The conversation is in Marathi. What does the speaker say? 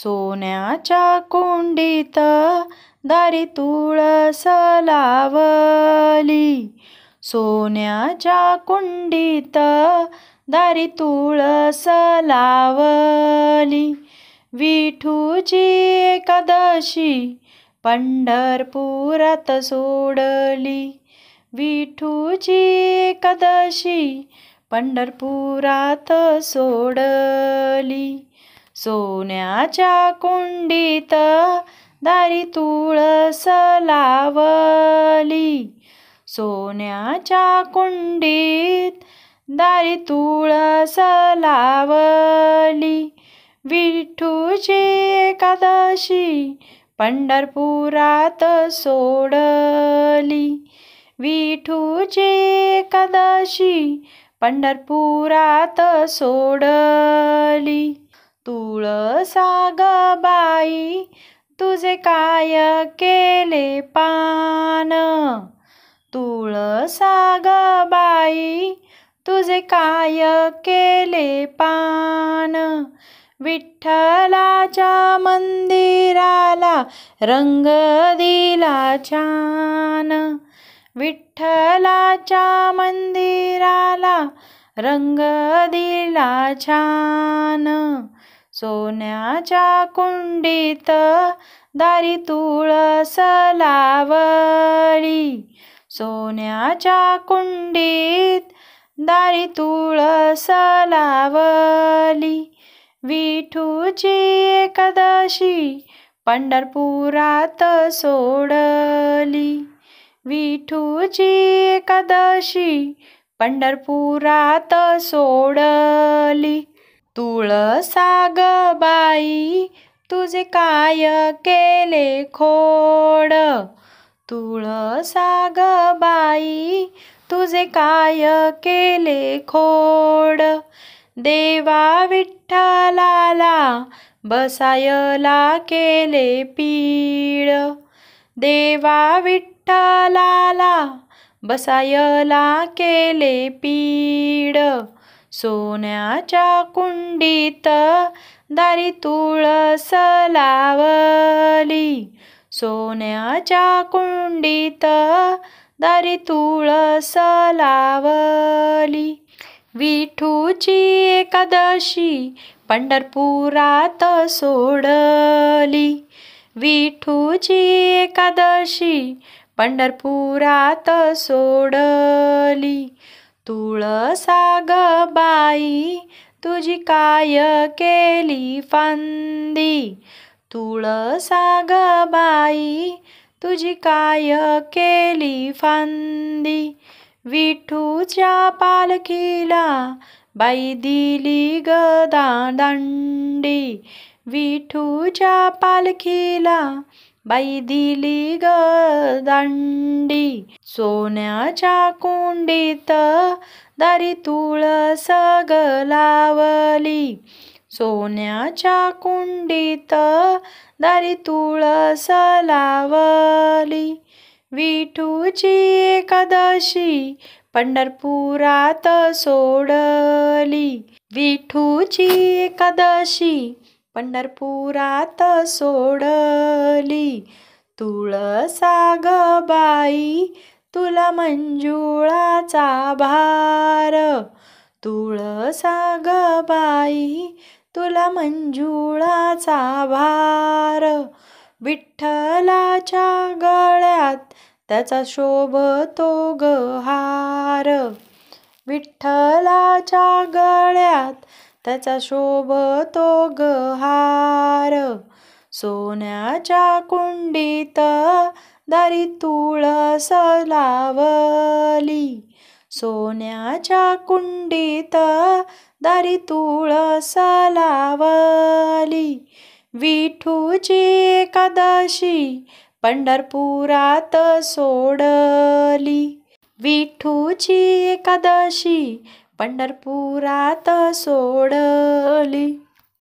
सोन्याच्या कुंडीत दारी तुळस लावली. सोन्याच्या कुंडीत दारी तुळस लावली. विठूची एकादशी पंढरपुरात सोडली. विठूची एकादशी पंढरपुरात सोडली. सोन्याच्या कुंडीत दारी तुळस लावली. सोन्याच्या कुंडीत दारी तुळस लावली. विठूची एकादशी पंढरपुरात सोडली. विठूची एकादशी पंढरपुरात सोडली. तुळसा ग बाई तुझे काय केले पान. तुळसा ग बाई तुझे काय केले पान. विठ्ठलाच्या मंदिराला रंग दिला छान. विठ्ठलाच्या मंदिराला रंग दिला छान. सोन्याच्या कुंडीत दारी तुळस लावली. सोन्याच्या कुंडीत दारी तुळस लावली. विठूची एकादशी पंढरपुरात सोडली. विठूची एकादशी पंढरपुरात सोडली. तुळसा ग बाई तुझे काय केले खोड. तुळसा ग बाई तुझे काय केले खोड. देवा विठ्ठलाला बसायला केले पीळ. देवा विठ्ठलाला बसायला केले पीळ. सोन्याच्या कुंडीत दारी तुळस लावली. सोन्याच्या कुंडीत दारी तुळस लावली. विठूची एकादशी पंढरपुरात सोडली. विठूची एकादशी पंढरपुरात सोडली. तुळसा ग बाई तुझी काय केली फांदी. तुळसा ग बाई तुझी काय केली फांदी. विठूच्या पालखीला बाई दिली ग दांडी. विठूच्या पालखीला बाई दिली ग दांडी. सोन्याच्या कुंडीत दारी तुळस ग लावली. सोन्याच्या कुंडीत दारी तुळस लावली. विठूची एकादशी पंढरपुरात सोडली. विठूची एकादशी पंढरपुरात सोडली. तुळसा ग बाई तुला मंजुळाचा भार. तुळसा ग बाई तुला मंजुळाचा भार. विठ्ठलाच्या गळ्यात त्याचा शोभतो ग हार. विठ्ठलाच्या गळ्यात त्याचा शोभतो ग हार. सोन्याच्या कुंडीत दारी तुळस लावली. सोन्याच्या कुंडीत दारी तुळस लावली. विठूची एकादशी पंढरपुरात सोडली. विठूची एकादशी पंढरपुरात सोडली.